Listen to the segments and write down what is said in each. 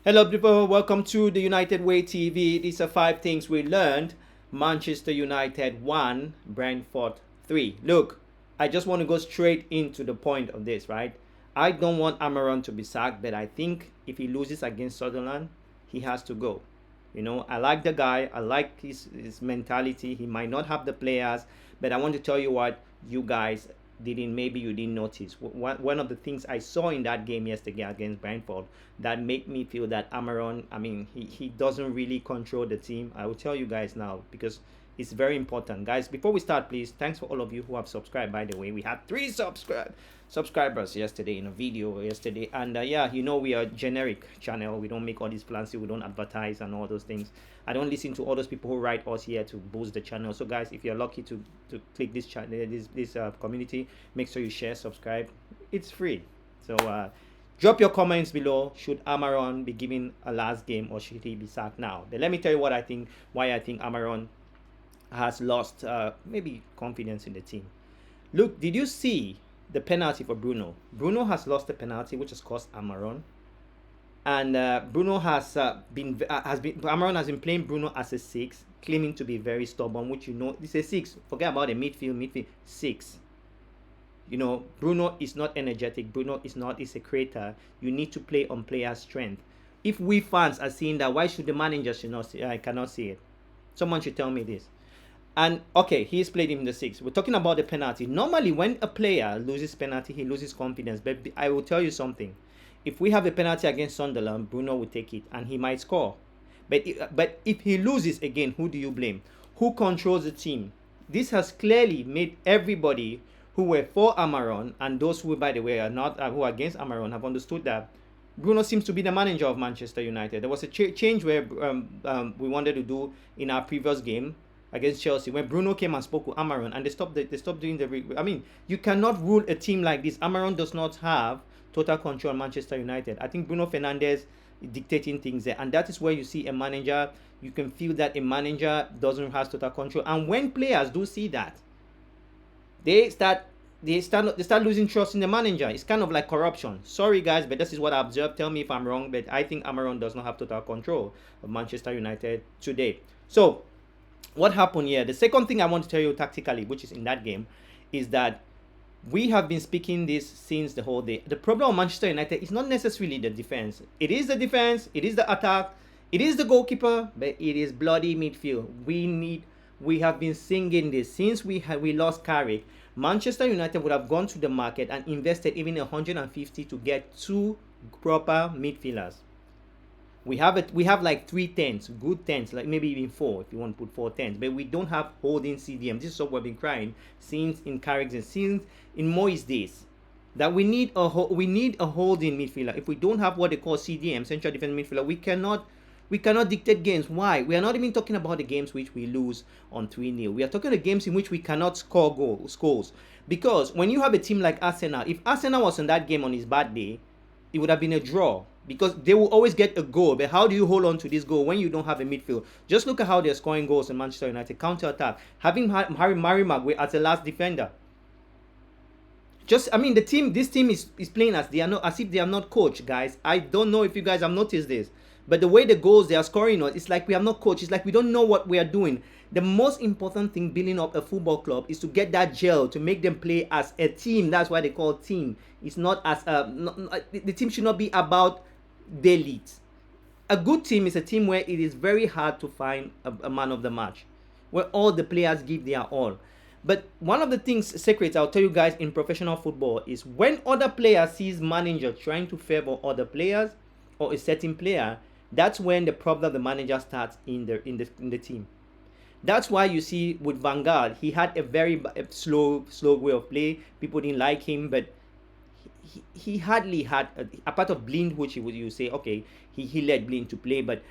Hello, people. Welcome to the United Way TV. These are 5 things we learned. Manchester United 1, Brentford 3. Look, I just want to go straight into the point of this, right? I don't want Amorim to be sacked, but I think if he loses against Sunderland, he has to go. I like the guy. I like his mentality. He might not have the players, but I want to tell you what you guys maybe you didn't notice. One of the things I saw in that game yesterday against Brentford that made me feel that Amorim, he doesn't really control the team. I will tell you guys now because it's very important. Guys, before we start, please, thanks for all of you who have subscribed. By the way, we had 3 subscribers yesterday in a video yesterday, and yeah, we are a generic channel. We don't make all these fancy, we don't advertise and all those things. I don't listen to all those people who write us here to boost the channel. So guys, if you're lucky to click this channel, this community, make sure you share, subscribe. It's free. So drop your comments below. Should Amorim be given a last game or should he be sacked now? But let me tell you what I think, why I think Amorim has lost maybe confidence in the team. Look, did you see the penalty for Bruno? Bruno has lost the penalty, which has cost Amorim. And Bruno Amorim has been playing Bruno as a 6, claiming to be very stubborn, which this is a 6. Forget about the midfield 6. Bruno is not energetic. Bruno is a creator. You need to play on player's strength. If we fans are seeing that, why should the manager cannot see it? Someone should tell me this. And okay, he's played him in the 6. We're talking about the penalty. Normally, when a player loses penalty, he loses confidence. But I will tell you something. If we have a penalty against Sunderland, Bruno will take it and he might score. But if he loses again, who do you blame? Who controls the team? This has clearly made everybody who were for Amorim and those who, by the way, are not who are against Amorim have understood that Bruno seems to be the manager of Manchester United. There was a change where we wanted to do in our previous game against Chelsea when Bruno came and spoke with Amorim and they stopped doing the. You cannot rule a team like this. Amorim does not have total control on Manchester United. I think Bruno Fernandes is dictating things there, and that is where you see a manager. You can feel that a manager doesn't have total control, and when players do see that, they start losing trust in the manager. It's kind of like corruption. Sorry guys, but this is what I observed. Tell me if I'm wrong, but I think Amorim does not have total control of Manchester United today. So what happened here? The second thing I want to tell you tactically, which is in that game, is that we have been speaking this since the whole day. The problem of Manchester United is not necessarily the defense. It is the defense, it is the attack, it is the goalkeeper, but it is bloody midfield. We have been singing this since we lost Carrick. Manchester United would have gone to the market and invested even 150 to get 2 proper midfielders. We have like 3 10s, good 10s, like maybe even 4 if you want to put 4 10s, but we don't have holding CDM. This is what we've been crying since in Carrick's and since in Moyes' days, that we need a holding midfielder. If we don't have what they call CDM, central defense midfielder, we cannot dictate games. Why? We are not even talking about the games which we lose on 3-0. We are talking the games in which we cannot score goals. Because when you have a team like Arsenal, if Arsenal was in that game on his bad day, it would have been a draw. Because they will always get a goal. But how do you hold on to this goal when you don't have a midfield? Just look at how they're scoring goals in Manchester United. Counter-attack. Having Harry Maguire as the last defender. This team is playing as if they are not coached, guys. I don't know if you guys have noticed this. But the way the goals they are scoring, it's like we have not coached. It's like we don't know what we are doing. The most important thing building up a football club is to get that gel, to make them play as a team. That's why they call it team. It's not as the team should not be about the elite. A good team is a team where it is very hard to find a man of the match, where all the players give their all. But one of the secrets I'll tell you guys in professional football is when other players sees manager trying to favor other players or a certain player, that's when the problem of the manager starts in the team. That's why you see with Van Gaal, he had a very slow way of play. People didn't like him, but he hardly had a part of Blind, which you say, okay, he led Blind to play, but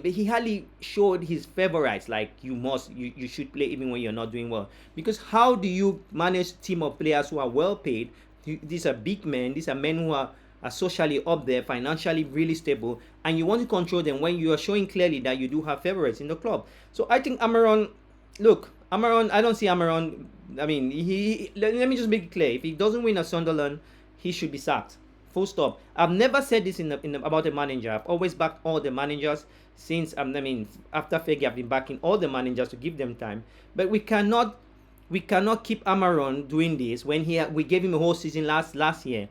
he hardly showed his favorites like you should play even when you're not doing well. Because how do you manage a team of players who are well paid? These are big men. These are men who are socially up there, financially really stable, and you want to control them when you are showing clearly that you do have favorites in the club. So I think Amorim, I don't see Amorim. Let me just make it clear. If he doesn't win at Sunderland, he should be sacked. Full stop. I've never said this about a manager. I've always backed all the managers since I mean after Fergie. I've been backing all the managers to give them time. But we cannot keep Amorim doing this when we gave him a whole season last year.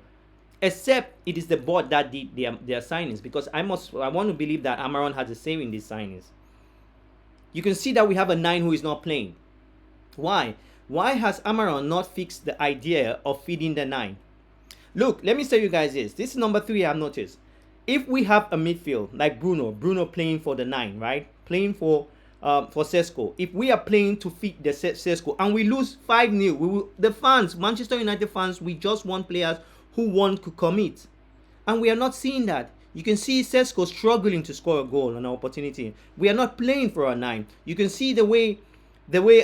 Except it is the board that did their signings, because I want to believe that Amorim has a say in these signings. You can see that we have a 9 who is not playing. Why? Why has Amorim not fixed the idea of feeding the 9? Look, let me tell you guys this. This is number 3 I've noticed. If we have a midfield like Bruno playing for the 9, right? Playing for Sesko. If we are playing to feed the Sesko and we lose 5-0, the fans, Manchester United fans, we just want players who want to commit. And we are not seeing that. You can see Sesko struggling to score a goal on an opportunity. We are not playing for a 9. You can see the way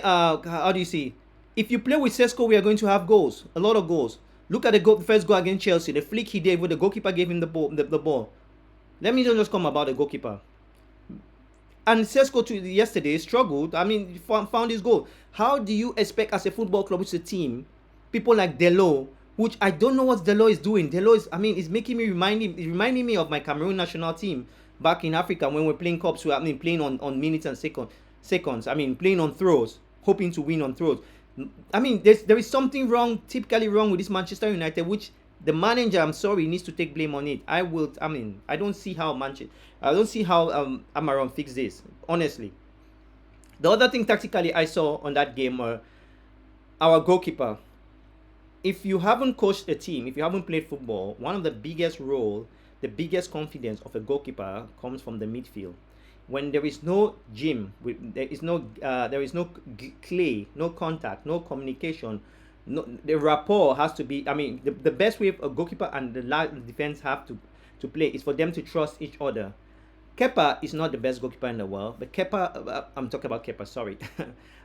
how do you see? If you play with Sesko, we are going to have goals, a lot of goals. Look at the first goal against Chelsea, the flick he did where the goalkeeper gave him the ball. Let me just come about the goalkeeper. And Sesko yesterday struggled. I mean, found his goal. How do you expect as a football club, which is a team, people like Delo, which I don't know what Delo is doing. Delo is, I mean, it's making me reminding me of my Cameroon national team back in Africa when we're playing cups. I mean, playing on minutes and seconds. I mean, playing on throws, hoping to win on throws. I mean, there is something typically wrong with this Manchester United, which the manager, I'm sorry, needs to take blame on it. I don't see how Amorim fixed this, honestly. The other thing tactically I saw on that game, our goalkeeper. If you haven't coached a team, if you haven't played football, one of the biggest confidence of a goalkeeper comes from the midfield. When there is no gym, there is no clay, no contact, no communication, the rapport has to be. I mean, the best way a goalkeeper and the defense have to play is for them to trust each other. Kepa is not the best goalkeeper in the world, but I'm talking about Kepa, sorry.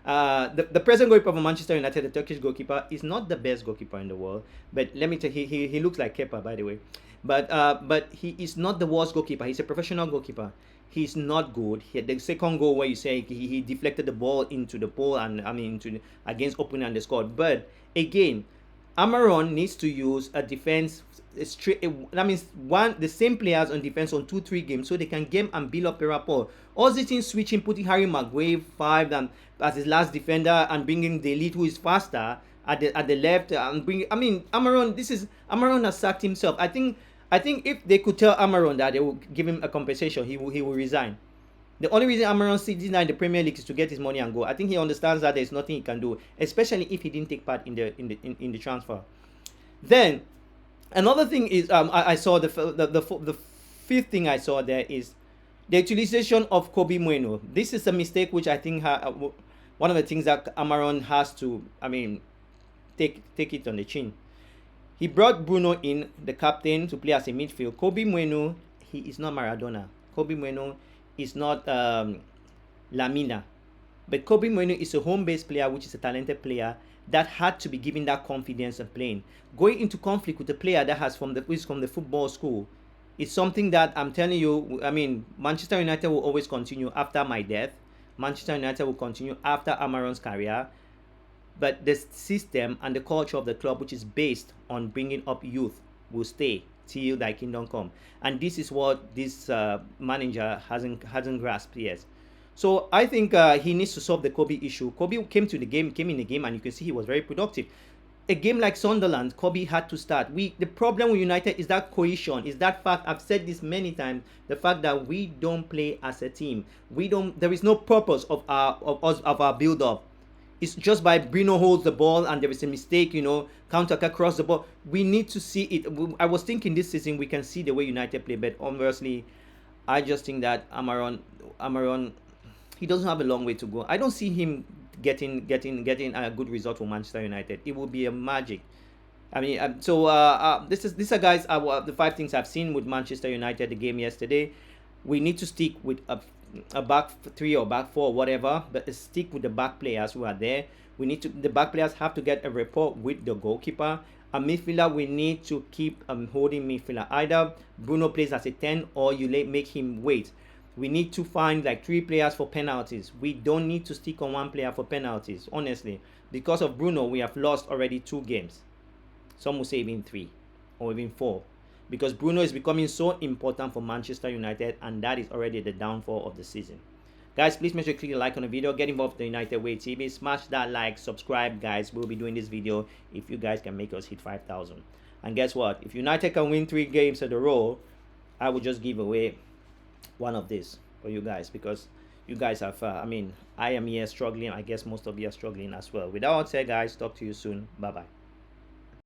The present goalkeeper for Manchester United, the Turkish goalkeeper, is not the best goalkeeper in the world. But let me tell you, he looks like Kepa, by the way. But he is not the worst goalkeeper. He's a professional goalkeeper. He's not good. The second goal where you say he deflected the ball into the pole and against opening and they scored. But again, Amorim needs to use a defense straight. That means the same players on defense on 2-3 games so they can game and build up a rapport. All this thing switching, putting Harry Maguire 5 as his last defender and bringing the elite who is faster at the left and bring. I mean, Amorim has sacked himself. I think if they could tell Amorim that they will give him a compensation, he will resign. The only reason Amorim sits in the Premier League is to get his money and go. I think he understands that there's nothing he can do, especially if he didn't take part in the transfer. Then another thing is I saw the fifth thing I saw there is the utilization of Kobe Bueno. This is a mistake which I think one of the things that Amorim has to take it on the chin. He brought Bruno in, the captain, to play as a midfield. Kobe Bueno, he is not Maradona. Kobe Bueno is not Lamina. But Kobe Bueno is a home-based player, which is a talented player that had to be given that confidence of playing. Going into conflict with a player that is from the football school is something that I'm telling you, Manchester United will always continue after my death. Manchester United will continue after Amorim's career. But the system and the culture of the club, which is based on bringing up youth, will stay till thy kingdom come. And this is what this manager hasn't grasped yet. So I think he needs to solve the Kobe issue. Kobe came in the game, and you can see he was very productive. A game like Sunderland, Kobe had to start. The problem with United is that cohesion, is that fact. I've said this many times. The fact that we don't play as a team. There is no purpose of our build-up. It's just by Bruno holds the ball and there is a mistake, counter-attack across the ball. We need to see it. I was thinking this season we can see the way United play, but obviously, I just think that Amorim, he doesn't have a long way to go. I don't see him getting a good result for Manchester United. It will be a magic. These are guys. The 5 things I've seen with Manchester United. The game yesterday, we need to stick with a back 3 or back 4 or whatever, but stick with the back players who are there. The back players have to get a rapport with the goalkeeper. A midfielder, we need to keep holding midfielder. Either Bruno plays as a 10 or you make him wait. We need to find like 3 players for penalties. We don't need to stick on 1 player for penalties, honestly. Because of Bruno, we have lost already 2 games. Some will say even 3 or even 4. because Bruno is becoming so important for Manchester United, and that is already the downfall of the season. Guys, please make sure you click the like on the video, get involved with the United Way TV, smash that like, subscribe. Guys, we'll be doing this video if you guys can make us hit 5,000. And guess what? If United can win 3 games in a row, I will just give away one of these for you guys, because you guys have, I am here struggling. I guess most of you are struggling as well. With that all said, guys, talk to you soon. Bye-bye.